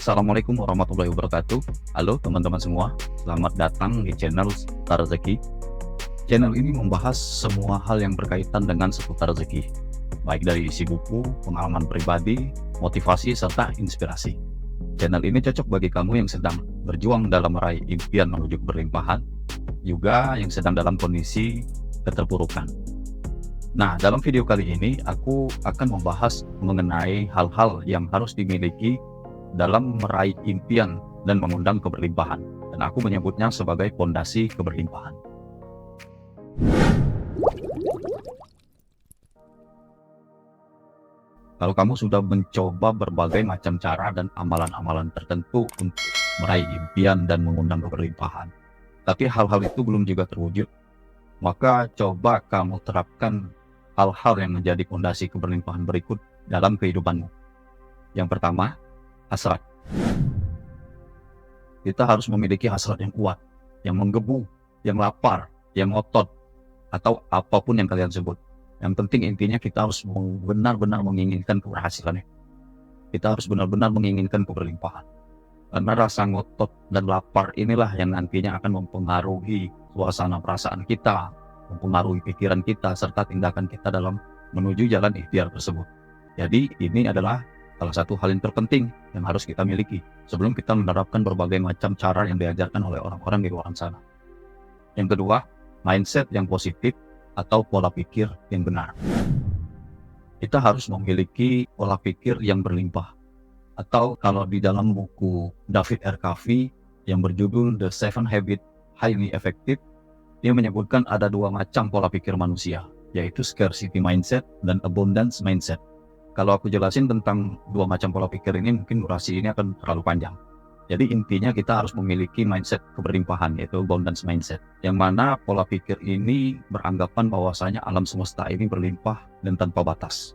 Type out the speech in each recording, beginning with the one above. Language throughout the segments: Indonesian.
Assalamualaikum warahmatullahi wabarakatuh. Halo teman-teman semua, selamat datang di channel Seputar Rezeki. Channel ini membahas semua hal yang berkaitan dengan seputar rezeki, baik dari isi buku, pengalaman pribadi, motivasi, serta inspirasi. Channel ini cocok bagi kamu yang sedang berjuang dalam meraih impian menuju berlimpahan, juga yang sedang dalam kondisi keterpurukan. Nah, dalam video kali ini aku akan membahas mengenai hal-hal yang harus dimiliki dalam meraih impian dan mengundang keberlimpahan, dan aku menyebutnya sebagai fondasi keberlimpahan. Kalau kamu sudah mencoba berbagai macam cara dan amalan-amalan tertentu untuk meraih impian dan mengundang keberlimpahan, tapi hal-hal itu belum juga terwujud, maka coba kamu terapkan hal-hal yang menjadi fondasi keberlimpahan berikut dalam kehidupanmu. Yang pertama, hasrat. Kita harus memiliki hasrat yang kuat, yang menggebu, yang lapar, yang ngotot, atau apapun yang kalian sebut. Yang penting intinya kita harus benar-benar menginginkan keberhasilan. Kita harus benar-benar menginginkan keberlimpahan. Karena rasa ngotot dan lapar inilah yang nantinya akan mempengaruhi suasana perasaan kita, mempengaruhi pikiran kita, serta tindakan kita dalam menuju jalan ikhtiar tersebut. Jadi ini adalah salah satu hal yang terpenting yang harus kita miliki sebelum kita menerapkan berbagai macam cara yang diajarkan oleh orang-orang di luar sana. Yang kedua, mindset yang positif atau pola pikir yang benar. Kita harus memiliki pola pikir yang berlimpah. Atau kalau di dalam buku David R. Covey yang berjudul The 7 Habits Highly Effective, dia menyebutkan ada dua macam pola pikir manusia, yaitu scarcity mindset dan abundance mindset. Kalau aku jelasin tentang dua macam pola pikir ini, mungkin durasi ini akan terlalu panjang. Jadi intinya kita harus memiliki mindset keberlimpahan, yaitu abundance mindset, yang mana pola pikir ini beranggapan bahwasanya alam semesta ini berlimpah dan tanpa batas.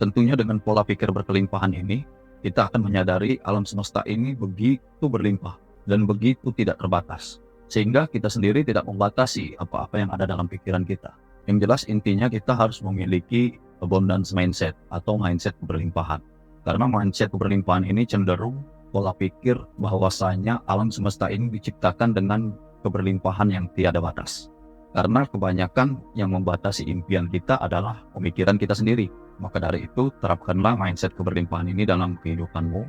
Tentunya dengan pola pikir berkelimpahan ini, kita akan menyadari alam semesta ini begitu berlimpah dan begitu tidak terbatas, sehingga kita sendiri tidak membatasi apa-apa yang ada dalam pikiran kita. Yang jelas intinya kita harus memiliki abundance mindset atau mindset keberlimpahan. Karena mindset keberlimpahan ini cenderung pola pikir bahwasanya alam semesta ini diciptakan dengan keberlimpahan yang tiada batas. Karena kebanyakan yang membatasi impian kita adalah pemikiran kita sendiri. Maka dari itu, terapkanlah mindset keberlimpahan ini dalam kehidupanmu,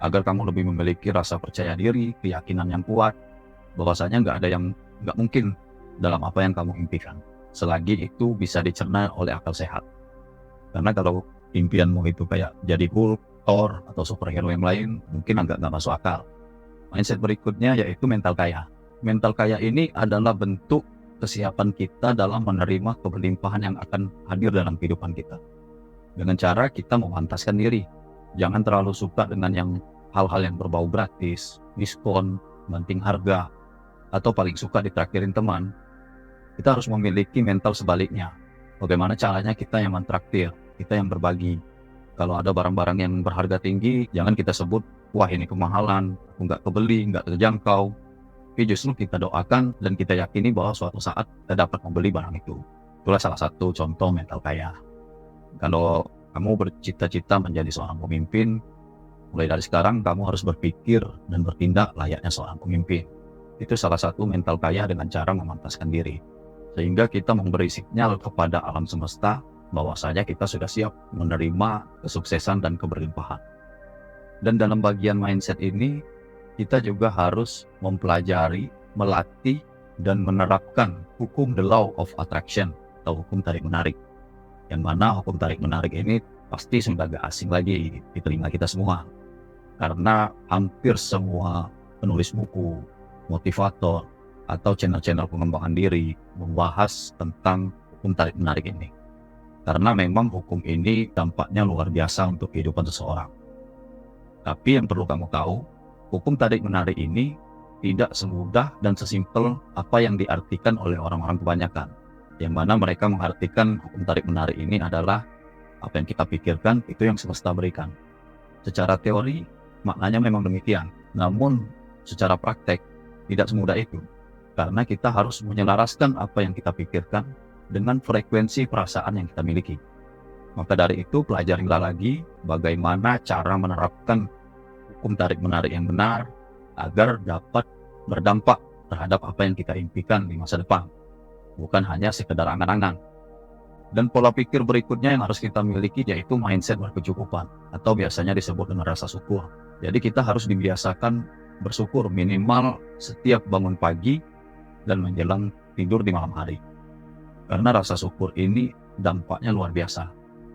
agar kamu lebih memiliki rasa percaya diri, keyakinan yang kuat, bahwasanya nggak ada yang nggak mungkin dalam apa yang kamu impikan, selagi itu bisa dicerna oleh akal sehat. Karena kalau impianmu itu kayak jadi Hulk, Thor, atau superhero yang lain, mungkin agak nggak masuk akal. Mindset berikutnya yaitu mental kaya. Mental kaya ini adalah bentuk kesiapan kita dalam menerima keberlimpahan yang akan hadir dalam kehidupan kita. Dengan cara kita memantaskan diri. Jangan terlalu suka dengan yang hal-hal yang berbau gratis, diskon, banting harga, atau paling suka ditraktirin teman. Kita harus memiliki mental sebaliknya. Bagaimana caranya kita yang mentraktir, kita yang berbagi. Kalau ada barang-barang yang berharga tinggi, jangan kita sebut, wah ini kemahalan, aku nggak kebeli, nggak terjangkau. Tapi justru kita doakan dan kita yakini bahwa suatu saat kita dapat membeli barang itu. Itulah salah satu contoh mental kaya. Kalau kamu bercita-cita menjadi seorang pemimpin, mulai dari sekarang kamu harus berpikir dan bertindak layaknya seorang pemimpin. Itu salah satu mental kaya dengan cara memantaskan diri. Sehingga kita memberi sinyal kepada alam semesta bahwasanya kita sudah siap menerima kesuksesan dan keberlimpahan. Dan dalam bagian mindset ini, kita juga harus mempelajari, melatih, dan menerapkan hukum the law of attraction atau hukum tarik-menarik. Yang mana hukum tarik-menarik ini pasti sudah gak asing lagi di telinga kita semua. Karena hampir semua penulis buku, motivator, atau channel-channel pengembangan diri membahas tentang hukum tarik-menarik ini. Karena memang hukum ini dampaknya luar biasa untuk kehidupan seseorang. Tapi yang perlu kamu tahu, hukum tarik-menarik ini tidak semudah dan sesimpel apa yang diartikan oleh orang-orang kebanyakan. Yang mana mereka mengartikan hukum tarik-menarik ini adalah apa yang kita pikirkan, itu yang semesta berikan. Secara teori, maknanya memang demikian. Namun, secara praktek, tidak semudah itu. Karena kita harus menyelaraskan apa yang kita pikirkan dengan frekuensi perasaan yang kita miliki. Maka dari itu, pelajarilah lagi bagaimana cara menerapkan hukum tarik-menarik yang benar agar dapat berdampak terhadap apa yang kita impikan di masa depan, bukan hanya sekedar angan-angan. Dan pola pikir berikutnya yang harus kita miliki yaitu mindset berkecukupan, atau biasanya disebut dengan rasa syukur. Jadi kita harus dibiasakan bersyukur minimal setiap bangun pagi dan menjelang tidur di malam hari. Karena rasa syukur ini dampaknya luar biasa.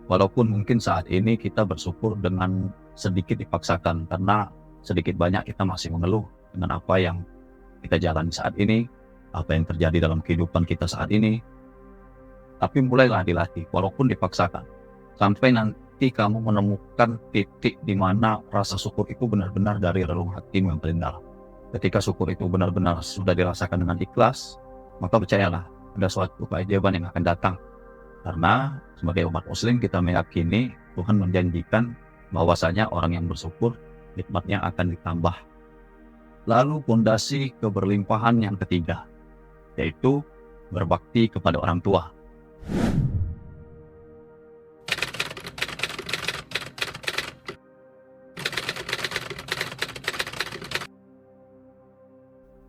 Walaupun mungkin saat ini kita bersyukur dengan sedikit dipaksakan, karena sedikit banyak kita masih mengeluh dengan apa yang kita jalani saat ini, apa yang terjadi dalam kehidupan kita saat ini. Tapi mulailah dilatih, walaupun dipaksakan, sampai nanti kamu menemukan titik di mana rasa syukur itu benar-benar dari relung hatimu yang paling dalam. Ketika syukur itu benar-benar sudah dirasakan dengan ikhlas, maka percayalah, ada suatu keajaiban yang akan datang. Karena sebagai umat muslim kita meyakini Tuhan menjanjikan bahwasanya orang yang bersyukur nikmatnya akan ditambah. Lalu fondasi keberlimpahan yang ketiga, yaitu berbakti kepada orang tua.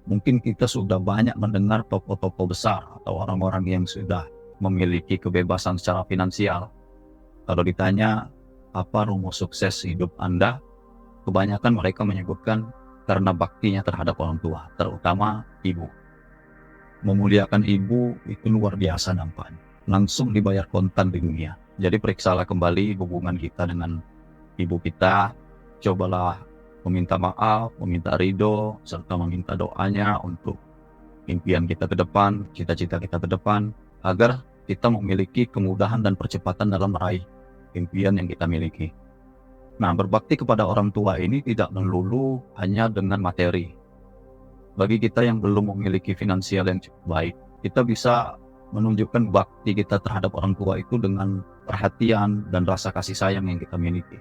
Mungkin kita sudah banyak mendengar tokoh-tokoh besar atau orang-orang yang sudah memiliki kebebasan secara finansial. Kalau ditanya apa rumus sukses hidup Anda, kebanyakan mereka menyebutkan karena baktinya terhadap orang tua, terutama ibu. Memuliakan ibu itu luar biasa dampaknya. Langsung dibayar kontan di dunia. Jadi periksalah kembali hubungan kita dengan ibu kita. Cobalah meminta maaf, meminta ridho, serta meminta doanya untuk impian kita ke depan, cita-cita kita ke depan, agar kita memiliki kemudahan dan percepatan dalam meraih impian yang kita miliki. Nah, berbakti kepada orang tua ini tidak melulu hanya dengan materi. Bagi kita yang belum memiliki finansial yang cukup baik, kita bisa menunjukkan bakti kita terhadap orang tua itu dengan perhatian dan rasa kasih sayang yang kita miliki.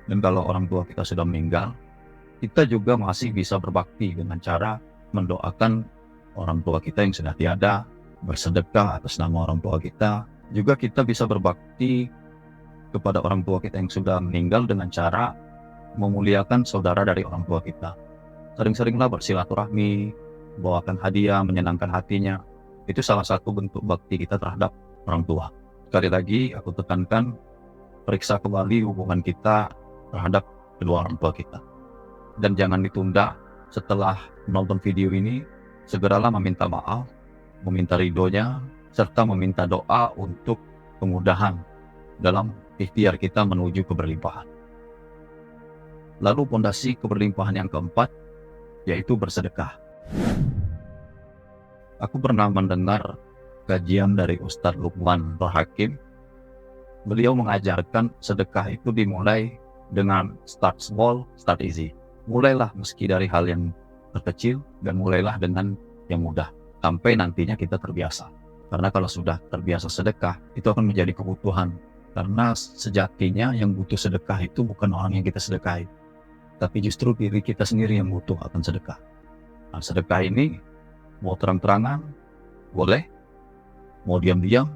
Dan kalau orang tua kita sudah meninggal, kita juga masih bisa berbakti dengan cara mendoakan orang tua kita yang sudah tiada, bersedekah atas nama orang tua kita. Juga kita bisa berbakti kepada orang tua kita yang sudah meninggal dengan cara memuliakan saudara dari orang tua kita. Sering-seringlah bersilaturahmi, bawakan hadiah, menyenangkan hatinya. Itu salah satu bentuk bakti kita terhadap orang tua. Sekali lagi aku tekankan, periksa kembali hubungan kita terhadap kedua orang tua kita. Dan jangan ditunda, setelah menonton video ini, segeralah meminta maaf, meminta ridhonya, serta meminta doa untuk kemudahan dalam ikhtiar kita menuju keberlimpahan. Lalu fondasi keberlimpahan yang keempat, yaitu bersedekah. Aku pernah mendengar kajian dari Ustadz Luqman Rohakim. Beliau mengajarkan sedekah itu dimulai dengan start small, start easy. Mulailah meski dari hal yang terkecil dan mulailah dengan yang mudah sampai nantinya kita terbiasa. Karena kalau sudah terbiasa sedekah, itu akan menjadi kebutuhan. Karena sejatinya yang butuh sedekah itu bukan orang yang kita sedekahi, tapi justru diri kita sendiri yang butuh akan sedekah. Nah, sedekah ini mau terang-terangan boleh, mau diam-diam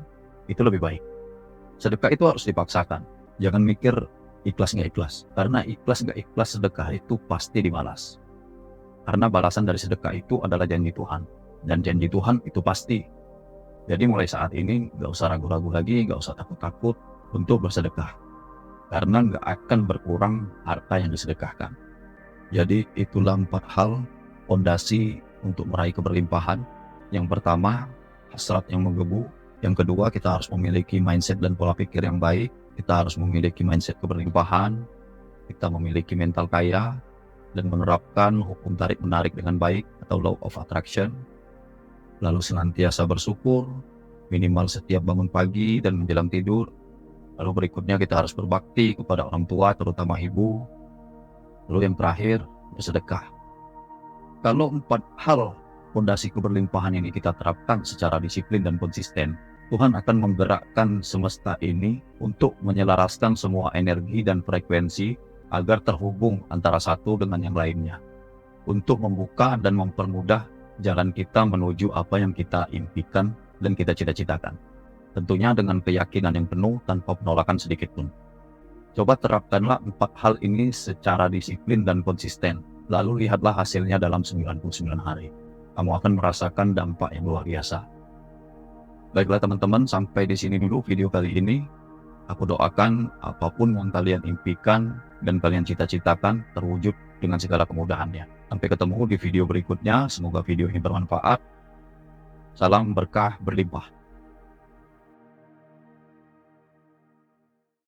itu lebih baik. Sedekah itu harus dipaksakan. Jangan mikir ikhlas nggak ikhlas, karena ikhlas nggak ikhlas sedekah itu pasti dibalas. Karena balasan dari sedekah itu adalah janji Tuhan, dan janji Tuhan itu pasti. Jadi mulai saat ini nggak usah ragu-ragu lagi, nggak usah takut-takut untuk bersedekah, karena nggak akan berkurang harta yang disedekahkan. Jadi itulah 4 hal fondasi untuk meraih keberlimpahan. Yang pertama, hasrat yang menggebu. Yang kedua, kita harus memiliki mindset dan pola pikir yang baik. Kita harus memiliki mindset keberlimpahan. Kita memiliki mental kaya dan menerapkan hukum tarik-menarik dengan baik atau law of attraction. Lalu senantiasa bersyukur, minimal setiap bangun pagi dan menjelang tidur. Lalu berikutnya kita harus berbakti kepada orang tua, terutama ibu. Lalu yang terakhir, bersedekah. Kalau 4 hal fondasi keberlimpahan ini kita terapkan secara disiplin dan konsisten, Tuhan akan menggerakkan semesta ini untuk menyelaraskan semua energi dan frekuensi agar terhubung antara satu dengan yang lainnya, untuk membuka dan mempermudah jalan kita menuju apa yang kita impikan dan kita cita-citakan. Tentunya dengan keyakinan yang penuh tanpa penolakan sedikit pun. Coba terapkanlah 4 hal ini secara disiplin dan konsisten. Lalu lihatlah hasilnya dalam 99 hari. Kamu akan merasakan dampak yang luar biasa. Baiklah teman-teman, sampai di sini dulu video kali ini. Aku doakan apapun yang kalian impikan dan kalian cita-citakan terwujud dengan segala kemudahannya. Sampai ketemu di video berikutnya. Semoga video ini bermanfaat. Salam berkah berlimpah.